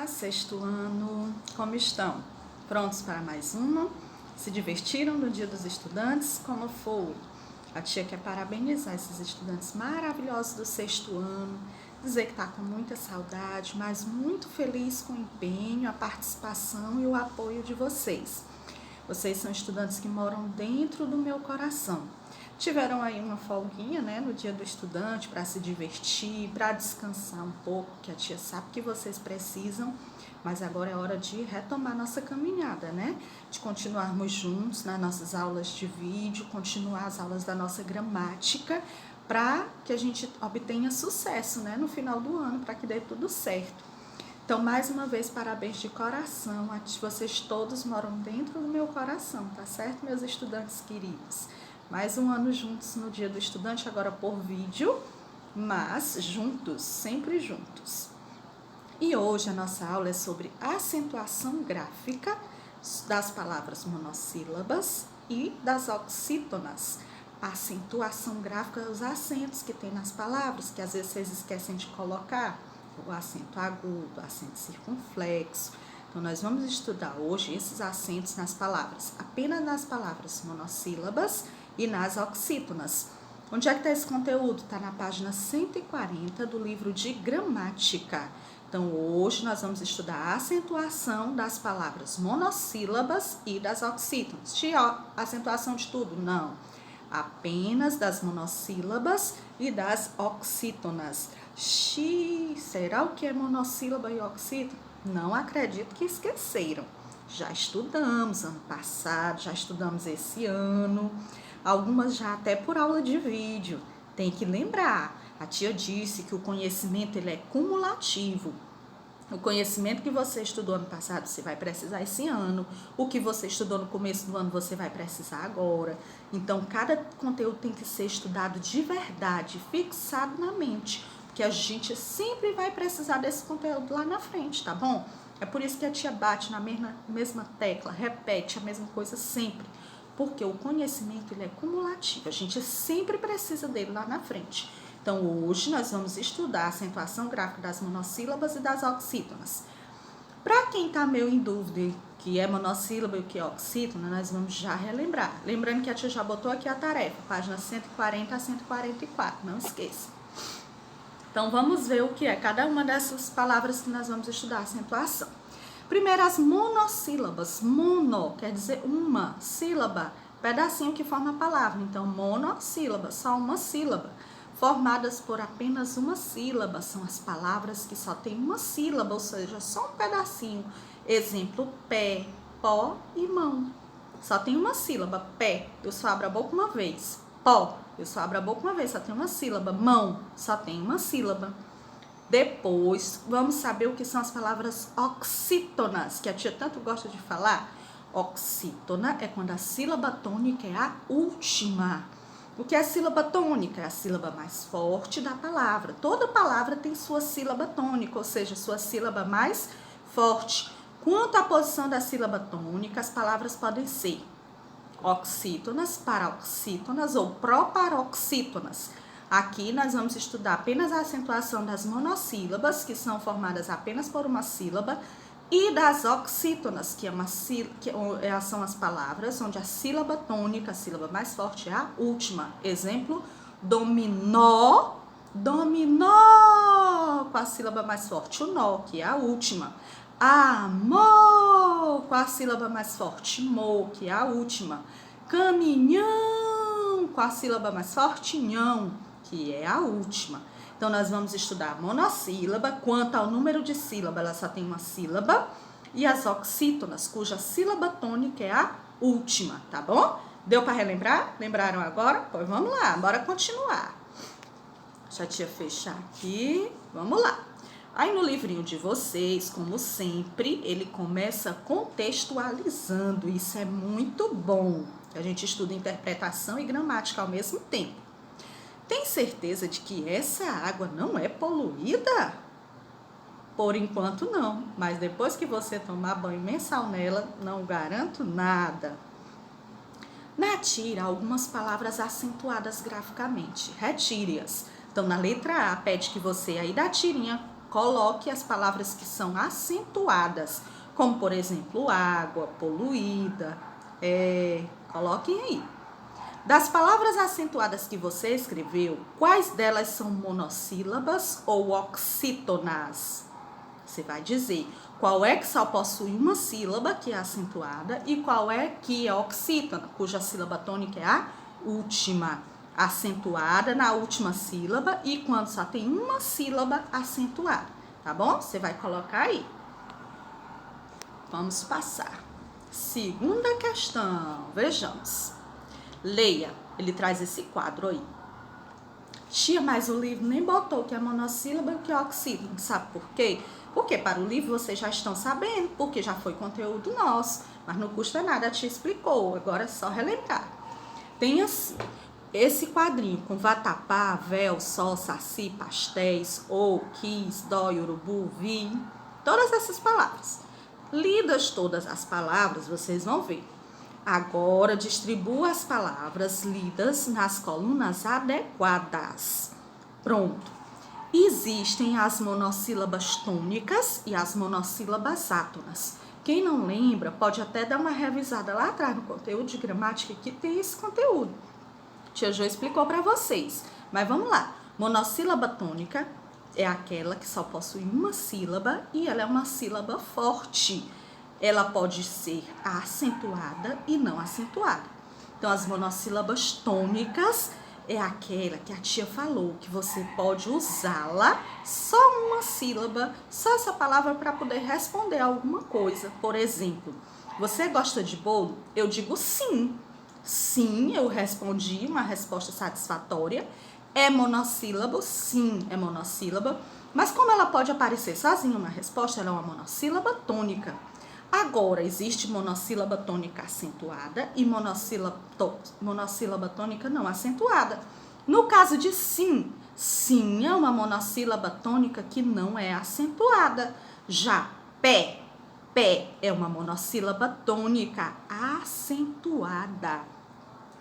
sexto ano, como estão? Prontos para mais uma? Se divertiram no Dia dos Estudantes? Como foi? A tia quer parabenizar esses estudantes maravilhosos do sexto ano, dizer que está com muita saudade, mas muito feliz com o empenho, a participação e o apoio de vocês. Vocês são estudantes que moram dentro do meu coração. Tiveram aí uma folguinha, né, no Dia do Estudante para se divertir, para descansar um pouco, que a tia sabe que vocês precisam, mas agora é hora de retomar nossa caminhada, né? De continuarmos juntos nas nossas aulas de vídeo, continuar as aulas da nossa gramática, para que a gente obtenha sucesso, né, no final do ano, para que dê tudo certo. Então, mais uma vez, parabéns de coração, vocês todos moram dentro do meu coração, tá certo, meus estudantes queridos? Mais um ano juntos no Dia do Estudante, agora por vídeo, mas juntos, sempre juntos. E hoje a nossa aula é sobre acentuação gráfica das palavras monossílabas e das oxítonas. A acentuação gráfica é os acentos que tem nas palavras, que às vezes vocês esquecem de colocar, o acento agudo, o acento circunflexo. Então, nós vamos estudar hoje esses acentos nas palavras, apenas nas palavras monossílabas e nas oxítonas. Onde é que está esse conteúdo? Está na página 140 do livro de gramática. Então, hoje nós vamos estudar a acentuação das palavras monossílabas e das oxítonas. Tia, acentuação de tudo? Não. Apenas das monossílabas e das oxítonas. Será o que é monossílaba e oxítona? Não acredito que esqueceram. Já estudamos ano passado, já estudamos esse ano. Algumas já até por aula de vídeo. Tem que lembrar. A tia disse que o conhecimento ele é cumulativo. O conhecimento que você estudou ano passado, você vai precisar esse ano. O que você estudou no começo do ano, você vai precisar agora. Então, cada conteúdo tem que ser estudado de verdade, fixado na mente. Porque a gente sempre vai precisar desse conteúdo lá na frente, tá bom? É por isso que a tia bate na mesma tecla, repete a mesma coisa sempre. Porque o conhecimento ele é cumulativo, a gente sempre precisa dele lá na frente. Então, hoje nós vamos estudar a acentuação gráfica das monossílabas e das oxítonas. Para quem está meio em dúvida o que é monossílaba e o que é oxítona, nós vamos já relembrar. Lembrando que a tia já botou aqui a tarefa, página 140 a 144, não esqueça. Então, vamos ver o que é cada uma dessas palavras que nós vamos estudar, acentuação. Primeiro, as monossílabas. Mono quer dizer uma sílaba, pedacinho que forma a palavra. Então, monossílaba, só uma sílaba. Formadas por apenas uma sílaba, são as palavras que só tem uma sílaba, ou seja, só um pedacinho. Exemplo, pé, pó e mão. Só tem uma sílaba, pé, eu só abro a boca uma vez. Pó, eu só abro a boca uma vez, só tem uma sílaba. Mão, só tem uma sílaba. Depois, vamos saber o que são as palavras oxítonas, que a tia tanto gosta de falar. Oxítona é quando a sílaba tônica é a última. O que é a sílaba tônica? É a sílaba mais forte da palavra. Toda palavra tem sua sílaba tônica, ou seja, sua sílaba mais forte. Quanto à posição da sílaba tônica, as palavras podem ser oxítonas, paroxítonas ou proparoxítonas. Aqui nós vamos estudar apenas a acentuação das monossílabas, que são formadas apenas por uma sílaba, e das oxítonas, que são as palavras onde a sílaba tônica, a sílaba mais forte, é a última. Exemplo, dominó, dominó, com a sílaba mais forte, o nó, que é a última. Amor, com a sílaba mais forte, mo, que é a última. Caminhão, com a sílaba mais forte, nhão, que é a última. Então, nós vamos estudar a monossílaba, quanto ao número de sílaba, ela só tem uma sílaba, e as oxítonas, cuja sílaba tônica é a última, tá bom? Deu para relembrar? Lembraram agora? Pois vamos lá, bora continuar. Deixa a tia fechar aqui, vamos lá. Aí no livrinho de vocês, como sempre, ele começa contextualizando, isso é muito bom. A gente estuda interpretação e gramática ao mesmo tempo. Tem certeza de que essa água não é poluída? Por enquanto não, mas depois que você tomar banho mensal nela, não garanto nada. Na tira, algumas palavras acentuadas graficamente, retire-as. Então, na letra A, pede que você aí da tirinha coloque as palavras que são acentuadas, como por exemplo, água, poluída, coloquem aí. Das palavras acentuadas que você escreveu, quais delas são monossílabas ou oxítonas? Você vai dizer qual é que só possui uma sílaba, que é acentuada, e qual é que é oxítona, cuja sílaba tônica é a última, acentuada na última sílaba, e quando só tem uma sílaba acentuada, tá bom? Você vai colocar aí. Vamos passar. Segunda questão, vejamos. Leia, ele traz esse quadro aí. Tia, mas o livro nem botou que é monossílaba e o que é oxítono, sabe por quê? Porque para o livro vocês já estão sabendo, porque já foi conteúdo nosso, mas não custa nada, a tia explicou, agora é só relembrar. Tem assim, esse quadrinho com vatapá, véu, sol, saci, pastéis, ou, quis, dói, urubu, vi, todas essas palavras. Lidas todas as palavras, vocês vão ver. Agora, distribua as palavras lidas nas colunas adequadas. Pronto. Existem as monossílabas tônicas e as monossílabas átonas. Quem não lembra, pode até dar uma revisada lá atrás no conteúdo de gramática que tem esse conteúdo. Tia Jo explicou para vocês. Mas vamos lá. Monossílaba tônica é aquela que só possui uma sílaba e ela é uma sílaba forte. Ela pode ser acentuada e não acentuada. Então, as monossílabas tônicas é aquela que a tia falou, que você pode usá-la só uma sílaba, só essa palavra para poder responder alguma coisa. Por exemplo, você gosta de bolo? Eu digo sim. Sim, eu respondi uma resposta satisfatória. É monossílabo? Sim, é monossílaba. Mas como ela pode aparecer sozinha uma resposta, ela é uma monossílaba tônica. Agora, existe monossílaba tônica acentuada e monossílaba tônica não acentuada. No caso de sim, sim é uma monossílaba tônica que não é acentuada. Já pé, pé é uma monossílaba tônica acentuada,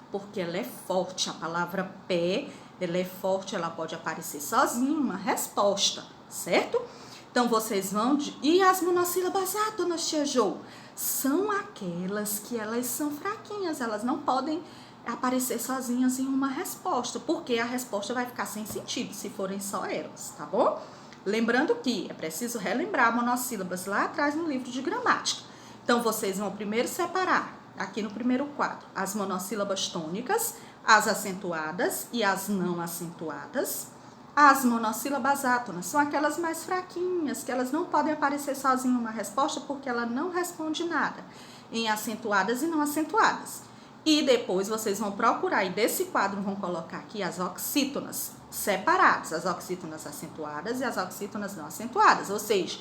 porque ela é forte. A palavra pé, ela é forte, ela pode aparecer sozinha uma resposta, certo? Então, vocês vão... E as monossílabas átonas, tia Jo? São aquelas que elas são fraquinhas, elas não podem aparecer sozinhas em uma resposta, porque a resposta vai ficar sem sentido se forem só elas, tá bom? Lembrando que é preciso relembrar monossílabas lá atrás no livro de gramática. Então, vocês vão primeiro separar, aqui no primeiro quadro, as monossílabas tônicas, as acentuadas e as não acentuadas. As monossílabas átonas são aquelas mais fraquinhas, que elas não podem aparecer sozinhas em uma resposta porque ela não responde nada, em acentuadas e não acentuadas. E depois vocês vão procurar, e desse quadro vão colocar aqui as oxítonas separadas, as oxítonas acentuadas e as oxítonas não acentuadas, ou seja,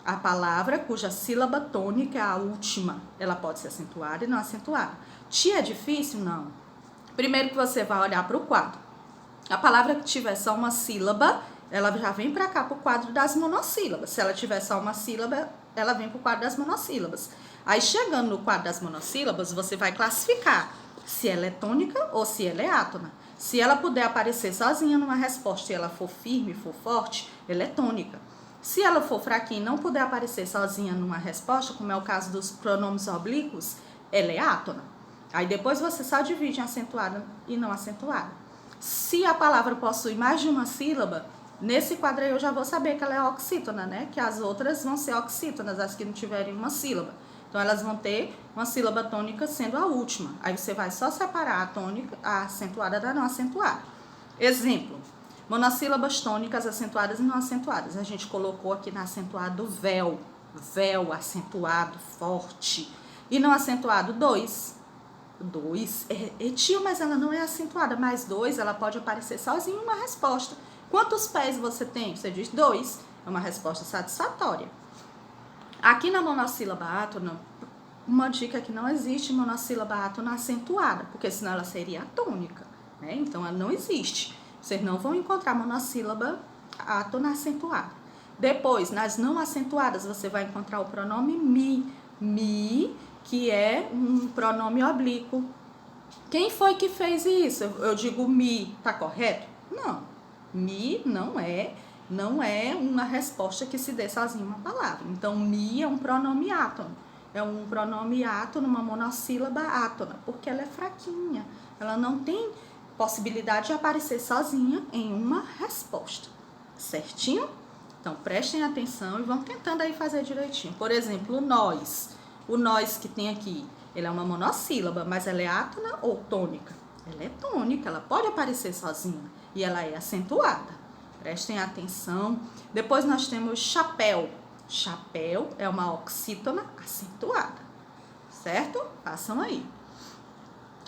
a palavra cuja sílaba tônica é a última, ela pode ser acentuada e não acentuada. Tia, é difícil? Não. Primeiro que você vai olhar para o quadro. A palavra que tiver só uma sílaba, ela já vem para cá para o quadro das monossílabas. Se ela tiver só uma sílaba, ela vem para o quadro das monossílabas. Aí, chegando no quadro das monossílabas, você vai classificar se ela é tônica ou se ela é átona. Se ela puder aparecer sozinha numa resposta e ela for firme, for forte, ela é tônica. Se ela for fraquinha e não puder aparecer sozinha numa resposta, como é o caso dos pronomes oblíquos, ela é átona. Aí, depois você só divide em acentuada e não acentuada. Se a palavra possui mais de uma sílaba, nesse quadro aí eu já vou saber que ela é oxítona, né? Que as outras vão ser oxítonas, as que não tiverem uma sílaba. Então, elas vão ter uma sílaba tônica sendo a última. Aí, você vai só separar a tônica, a acentuada da não acentuada. Exemplo, monossílabas tônicas acentuadas e não acentuadas. A gente colocou aqui na acentuado véu, véu acentuado, forte. E não acentuado, dois. Tio, mas ela não é acentuada, mais dois, ela pode aparecer sozinha em uma resposta. Quantos pés você tem? Você diz dois, é uma resposta satisfatória. Aqui na monossílaba átona, uma dica é que não existe monossílaba átona acentuada, porque senão ela seria atônica, né? Então, ela não existe. Vocês não vão encontrar monossílaba átona acentuada. Depois, nas não acentuadas, você vai encontrar o pronome mi, que é um pronome oblíquo. Quem foi que fez isso? Eu digo mi, tá correto? Não, mi não é Não é uma resposta que se dê sozinha uma palavra. Então, mi é um pronome átono. É um pronome átono, uma monossílaba átona, porque ela é fraquinha. Ela não tem possibilidade de aparecer sozinha em uma resposta. Certinho? Então, prestem atenção e vão tentando aí fazer direitinho. Por exemplo, o nós. O nós que tem aqui, ele é uma monossílaba, mas ela é átona ou tônica? Ela é tônica, ela pode aparecer sozinha e ela é acentuada. Prestem atenção. Depois nós temos chapéu. Chapéu é uma oxítona acentuada, certo? Façam aí.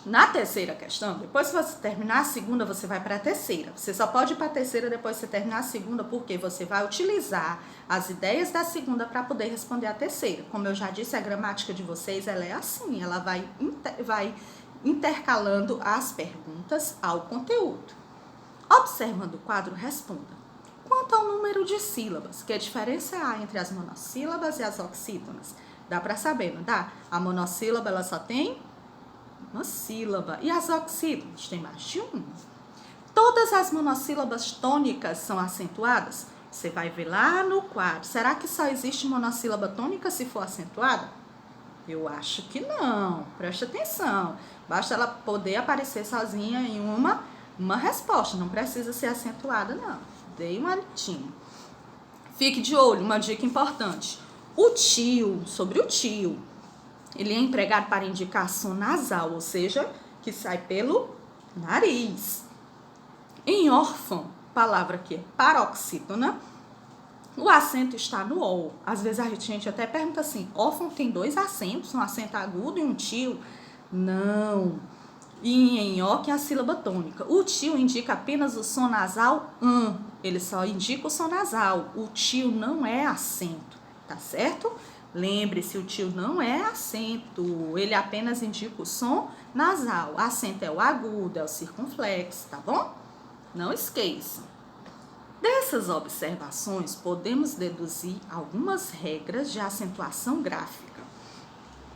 Na terceira questão, depois que você terminar a segunda, você vai para a terceira. Você só pode ir para a terceira depois que você terminar a segunda, porque você vai utilizar as ideias da segunda para poder responder a terceira. Como eu já disse, a gramática de vocês, ela é assim, ela vai intercalando as perguntas ao conteúdo. Observando o quadro, responda. Quanto ao número de sílabas, que diferença há entre as monossílabas e as oxítonas? Dá para saber, não dá? A monossílaba, ela só tem uma sílaba. E as oxítonas têm mais de uma. Todas as monossílabas tônicas são acentuadas? Você vai ver lá no quadro. Será que só existe monossílaba tônica se for acentuada? Eu acho que não. Preste atenção. Basta ela poder aparecer sozinha em uma resposta. Não precisa ser acentuada, não. Dei uma dica. Fique de olho, uma dica importante. O tio, sobre o tio, ele é empregado para indicar som nasal, ou seja, que sai pelo nariz. Em órfão, palavra que é paroxítona, o acento está no O. Às vezes a gente até pergunta assim, órfão tem 2 acentos, um acento agudo e um tio? Não. E em O, que é a sílaba tônica. O tio indica apenas o som nasal ele só indica o som nasal. O tio não é acento, tá certo? Lembre-se, o tio não é acento, ele apenas indica o som nasal. Acento é o agudo, é o circunflexo, tá bom? Não esqueçam. Dessas observações, podemos deduzir algumas regras de acentuação gráfica.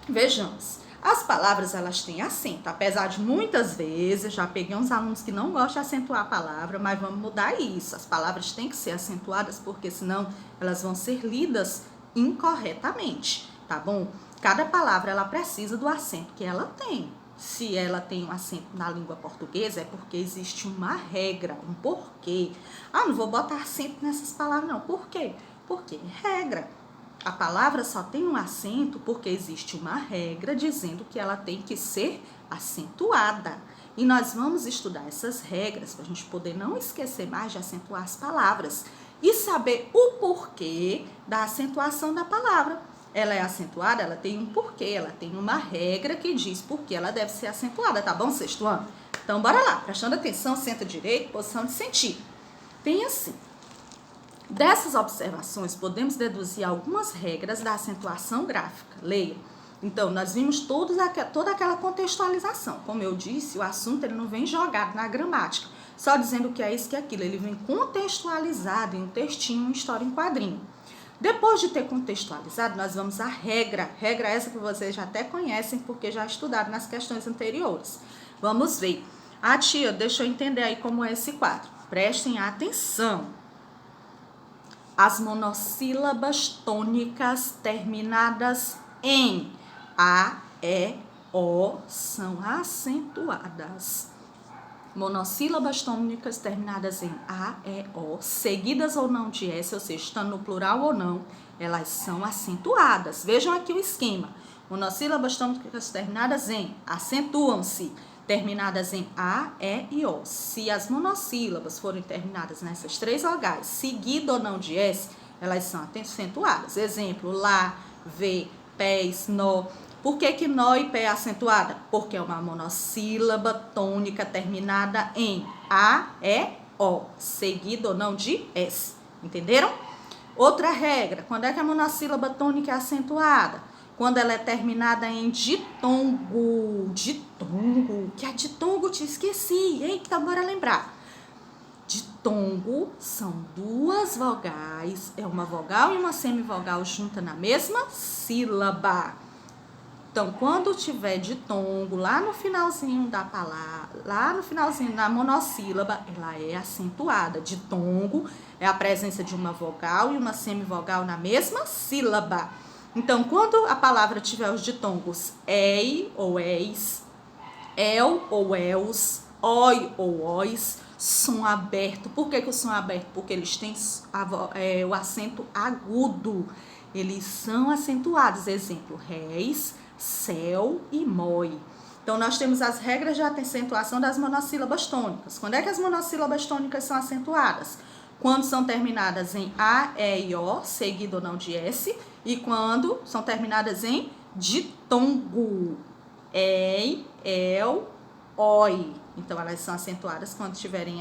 Vejamos, as palavras elas têm acento, apesar de muitas vezes, já peguei uns alunos que não gostam de acentuar a palavra, mas vamos mudar isso. As palavras têm que ser acentuadas, porque senão elas vão ser lidas incorretamente, tá bom? Cada palavra ela precisa do acento que ela tem. Se ela tem um acento na língua portuguesa, é porque existe uma regra, um porquê. Ah, não vou botar acento nessas palavras, não. Por quê? Porque é regra. A palavra só tem um acento porque existe uma regra dizendo que ela tem que ser acentuada. E nós vamos estudar essas regras para a gente poder não esquecer mais de acentuar as palavras e saber o porquê da acentuação da palavra. Ela é acentuada, ela tem um porquê, ela tem uma regra que diz por que ela deve ser acentuada, tá bom, sexto ano? Então, bora lá, prestando atenção, senta direito, posição de sentir. Tem assim, dessas observações, podemos deduzir algumas regras da acentuação gráfica. Leia. Então, nós vimos toda aquela contextualização. Como eu disse, o assunto ele não vem jogado na gramática, só dizendo que é isso que é aquilo. Ele vem contextualizado em um textinho, uma história em quadrinho. Depois de ter contextualizado, nós vamos à regra. Regra essa que vocês já até conhecem, porque já estudaram nas questões anteriores. Vamos ver. Ah, tia, deixa eu entender aí como é esse quadro. Prestem atenção. As monossílabas tônicas terminadas em A, E, O são acentuadas. Monossílabas tônicas terminadas em A, E, O, seguidas ou não de S, ou seja, estando no plural ou não, elas são acentuadas. Vejam aqui o esquema. Monossílabas tônicas terminadas em acentuam-se, terminadas em A, E e O. Se as monossílabas forem terminadas nessas 3 vogais, seguido ou não de S, elas são acentuadas. Exemplo, lá, vê, pés, nó. Por que nó e pé é acentuada? Porque é uma monossílaba tônica terminada em A, E, O, seguido ou não de S. Entenderam? Outra regra, quando é que a monossílaba tônica é acentuada? Quando ela é terminada em ditongo. Ditongo. Que é ditongo? Te esqueci. Eita, bora lembrar. Ditongo são 2 vogais. É uma vogal e uma semivogal junta na mesma sílaba. Então, quando tiver ditongo lá no finalzinho da palavra, lá no finalzinho da monossílaba, ela é acentuada. Ditongo é a presença de uma vogal e uma semivogal na mesma sílaba. Então, quando a palavra tiver os ditongos ei ou eis, el ou els, oi ou ois, som aberto. Por que o som é aberto? Porque eles têm o acento agudo. Eles são acentuados. Exemplo, réis, céu e moi. Então, nós temos as regras de acentuação das monossílabas tônicas. Quando é que as monossílabas tônicas são acentuadas? Quando são terminadas em A, E e O, seguido ou não de S, e quando são terminadas em ditongo, ei, el, oi. Então, elas são acentuadas quando tiverem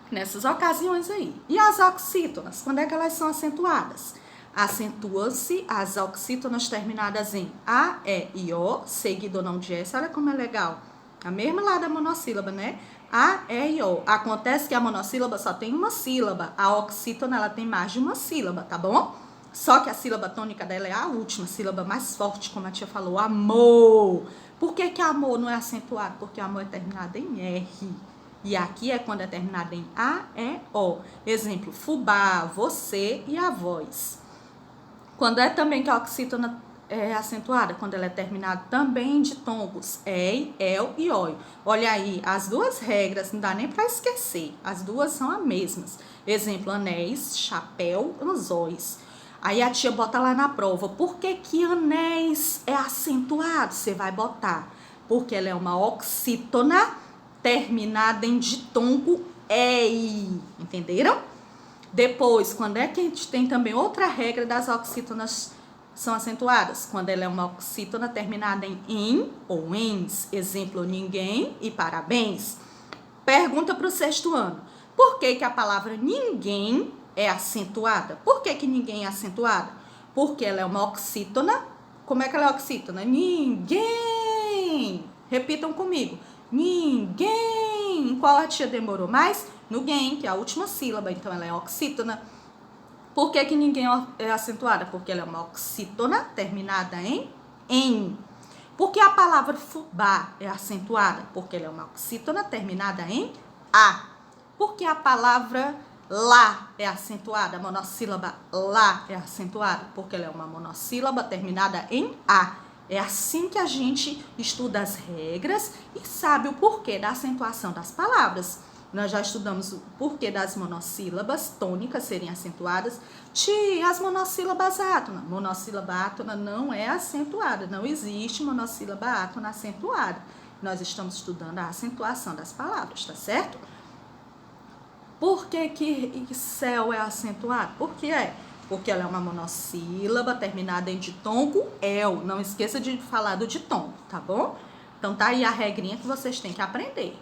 nessas ocasiões aí. E as oxítonas, quando é que elas são acentuadas? Acentuam-se as oxítonas terminadas em A, E e O, seguido ou não de S. Olha como é legal. A mesma lá da monossílaba, né? A, E e O. Acontece que a monossílaba só tem uma sílaba. A oxítona, ela tem mais de uma sílaba, tá bom? Só que a sílaba tônica dela é a última, sílaba mais forte, como a tia falou, amor. Por que amor não é acentuado? Porque amor é terminado em R. E aqui é quando é terminado em A, E, O. Exemplo, fubá, você e a voz. Quando é também que a oxítona é acentuada? Quando ela é terminada também em ditongos, ei, el e oi. Olha aí, as duas regras, não dá nem para esquecer. As duas são as mesmas. Exemplo, anéis, chapéu, anzóis. Aí a tia bota lá na prova, por que anéis é acentuado? Você vai botar, porque ela é uma oxítona terminada em ditongo ei, entenderam? Depois, quando é que a gente tem também outra regra das oxítonas são acentuadas? Quando ela é uma oxítona terminada em ou ens, exemplo, ninguém e parabéns. Pergunta para o 6º ano, por que a palavra ninguém é acentuada? Por que ninguém é acentuada? Porque ela é uma oxítona. Como é que ela é oxítona? Ninguém. Repitam comigo. Ninguém. Em qual a tia demorou mais? No gen, que é a última sílaba. Então, ela é oxítona. Por que ninguém é acentuada? Porque ela é uma oxítona terminada em. Por que a palavra fubá é acentuada? Porque ela é uma oxítona terminada em a. Por que a palavra lá é acentuada? A monossílaba lá é acentuada? Porque ela é uma monossílaba terminada em a. É assim que a gente estuda as regras e sabe o porquê da acentuação das palavras. Nós já estudamos o porquê das monossílabas tônicas serem acentuadas. Tia, as monossílabas átonas. Monossílaba átona não é acentuada. Não existe monossílaba átona acentuada. Nós estamos estudando a acentuação das palavras, tá certo? Por que céu é acentuado? Por que é? Porque ela é uma monossílaba terminada em ditongo el. Não esqueça de falar do ditongo, tá bom? Então tá aí a regrinha que vocês têm que aprender.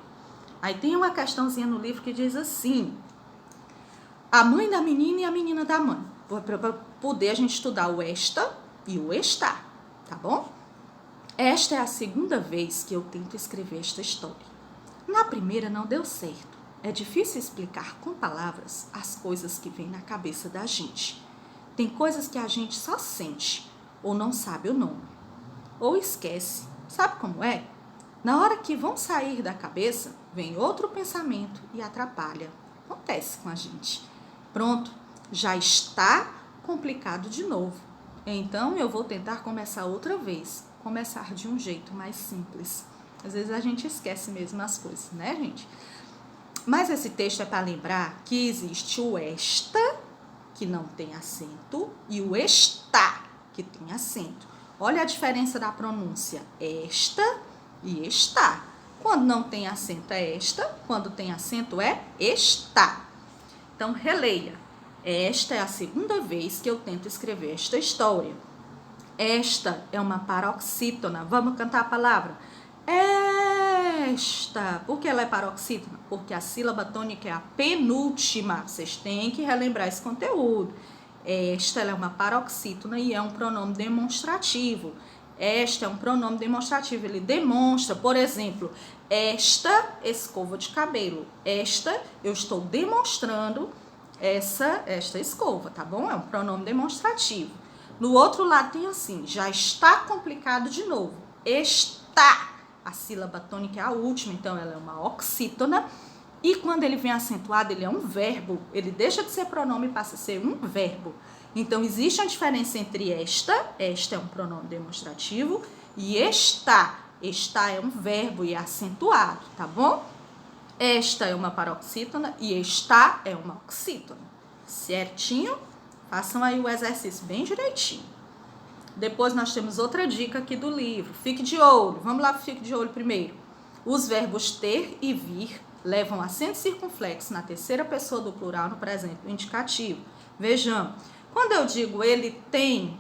Aí tem uma questãozinha no livro que diz assim: a mãe da menina e a menina da mãe. Para poder a gente estudar o esta e o está, tá bom? Esta é a 2ª vez que eu tento escrever esta história. Na primeira não deu certo. É difícil explicar com palavras as coisas que vêm na cabeça da gente. Tem coisas que a gente só sente, ou não sabe o nome, ou esquece. Sabe como é? Na hora que vão sair da cabeça, vem outro pensamento e atrapalha. Acontece com a gente. Pronto, já está complicado de novo. Então, eu vou tentar começar outra vez. Começar de um jeito mais simples. Às vezes a gente esquece mesmo as coisas, né, gente? Mas esse texto é para lembrar que existe o esta, que não tem acento, e o está, que tem acento. Olha a diferença da pronúncia. Esta e está. Quando não tem acento é esta, quando tem acento é está. Então, releia. Esta é a 2ª vez que eu tento escrever esta história. Esta é uma paroxítona. Vamos cantar a palavra? Esta. Por que ela é paroxítona? Porque a sílaba tônica é a penúltima. Vocês têm que relembrar esse conteúdo. Esta ela é uma paroxítona e é um pronome demonstrativo. Esta é um pronome demonstrativo. Ele demonstra, por exemplo, esta escova de cabelo. Esta, eu estou demonstrando esta escova, tá bom? É um pronome demonstrativo. No outro lado tem assim, já está complicado de novo. Está. A sílaba tônica é a última, então ela é uma oxítona. E quando ele vem acentuado, ele é um verbo. Ele deixa de ser pronome e passa a ser um verbo. Então, existe uma diferença entre esta é um pronome demonstrativo, e está. Está é um verbo e é acentuado, tá bom? Esta é uma paroxítona e está é uma oxítona. Certinho? Façam aí o exercício bem direitinho. Depois nós temos outra dica aqui do livro. Fique de olho. Vamos lá, fique de olho primeiro. Os verbos ter e vir levam acento circunflexo na terceira pessoa do plural no presente do indicativo. Vejamos. Quando eu digo ele tem,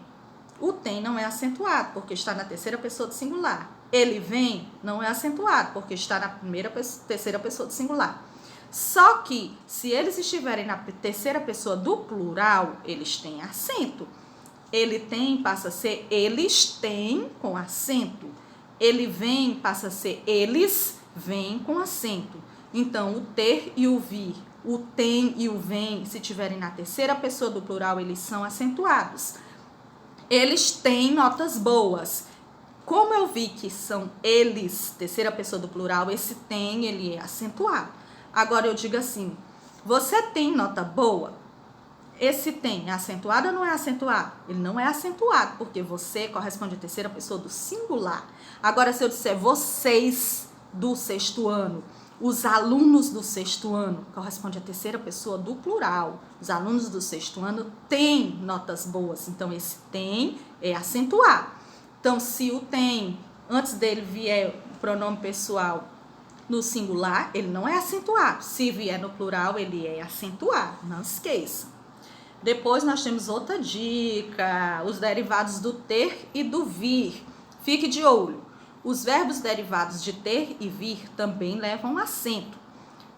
o tem não é acentuado, porque está na terceira pessoa do singular. Ele vem não é acentuado, porque está na terceira pessoa do singular. Só que, se eles estiverem na terceira pessoa do plural, eles têm acento. Ele tem passa a ser eles têm com acento. Ele vem passa a ser eles vêm com acento. Então, o ter e o vir, o tem e o vem, se tiverem na terceira pessoa do plural, eles são acentuados. Eles têm notas boas. Como eu vi que são eles, terceira pessoa do plural, esse tem, ele é acentuado. Agora eu digo assim, você tem nota boa? Esse tem é acentuado ou não é acentuado? Ele não é acentuado, porque você corresponde à terceira pessoa do singular. Agora, se eu disser vocês do sexto ano, os alunos do sexto ano, corresponde à terceira pessoa do plural. Os alunos do sexto ano têm notas boas, então esse tem é acentuado. Então, se o tem, antes dele vier o pronome pessoal no singular, ele não é acentuado. Se vier no plural, ele é acentuado, não esqueça. Depois nós temos outra dica, os derivados do ter e do vir. Fique de olho. Os verbos derivados de ter e vir também levam acento.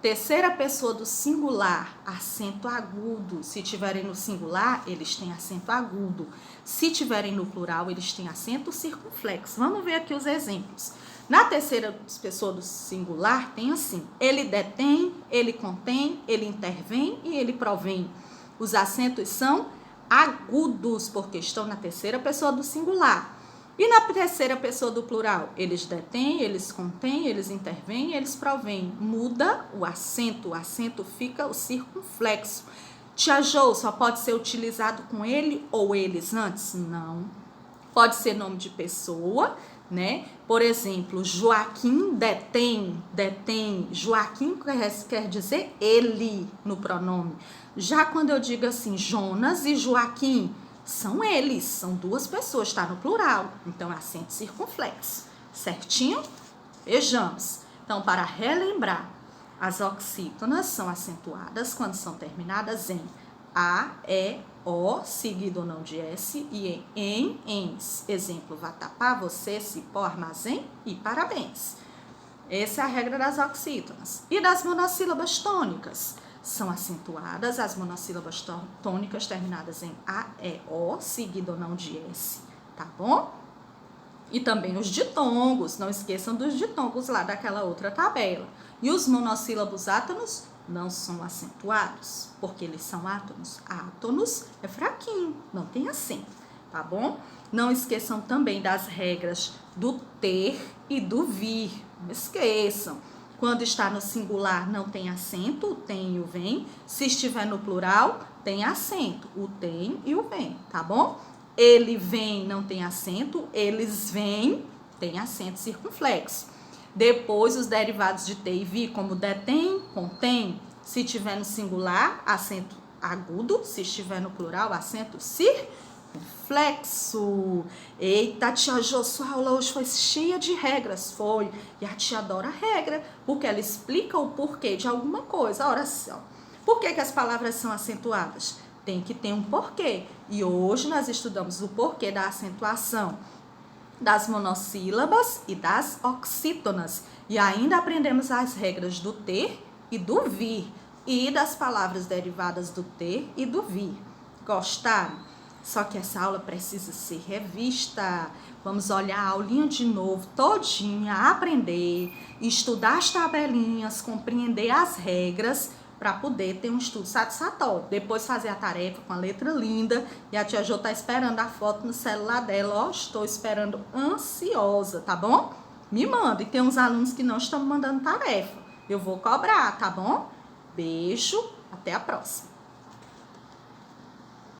Terceira pessoa do singular, acento agudo. Se tiverem no singular, eles têm acento agudo. Se tiverem no plural, eles têm acento circunflexo. Vamos ver aqui os exemplos. Na terceira pessoa do singular, tem assim, ele detém, ele contém, ele intervém e ele provém. Os acentos são agudos, porque estão na terceira pessoa do singular. E na terceira pessoa do plural? Eles detêm, eles contêm, eles intervêm, eles provêm. Muda o acento fica o circunflexo. Tia Jo, só pode ser utilizado com ele ou eles antes? Não. Pode ser nome de pessoa, né? Por exemplo, Joaquim detém. Joaquim quer dizer ele no pronome. Já quando eu digo assim, Jonas e Joaquim, são eles, são duas pessoas, está no plural. Então, é acento circunflexo. Certinho? Vejamos. Então, para relembrar, as oxítonas são acentuadas quando são terminadas em A, E, O, seguido ou não de S, e em, ens. Exemplo, vatapá, você, cipó, armazém e parabéns. Essa é a regra das oxítonas. E das monossílabas tônicas? São acentuadas as monossílabas tônicas terminadas em A, E, O, seguido ou não de S, tá bom? E também os ditongos, não esqueçam dos ditongos lá daquela outra tabela. E os monossílabos átonos não são acentuados, porque eles são átonos. Átonos é fraquinho, não tem acento, tá bom? Não esqueçam também das regras do ter e do vir, não esqueçam. Quando está no singular, não tem acento, o tem e o vem. Se estiver no plural, tem acento, o tem e o vem, tá bom? Ele vem, não tem acento, eles vêm, tem acento circunflexo. Depois, os derivados de ter e vir, como detém, contém. Se estiver no singular, acento agudo. Se estiver no plural, acento circunflexo. Eita, tia Jo, sua aula hoje foi cheia de regras, foi. E a tia adora regra, porque ela explica o porquê de alguma coisa. A oração. Por que as palavras são acentuadas? Tem que ter um porquê. E hoje nós estudamos o porquê da acentuação das monossílabas e das oxítonas. E ainda aprendemos as regras do ter e do vir. E das palavras derivadas do ter e do vir. Gostaram? Só que essa aula precisa ser revista. Vamos olhar a aulinha de novo, todinha, aprender, estudar as tabelinhas, compreender as regras, para poder ter um estudo satisfatório. Depois fazer a tarefa com a letra linda e a tia Jo tá esperando a foto no celular dela. Ó, estou esperando ansiosa, tá bom? Me manda. E tem uns alunos que não estão me mandando tarefa. Eu vou cobrar, tá bom? Beijo, até a próxima.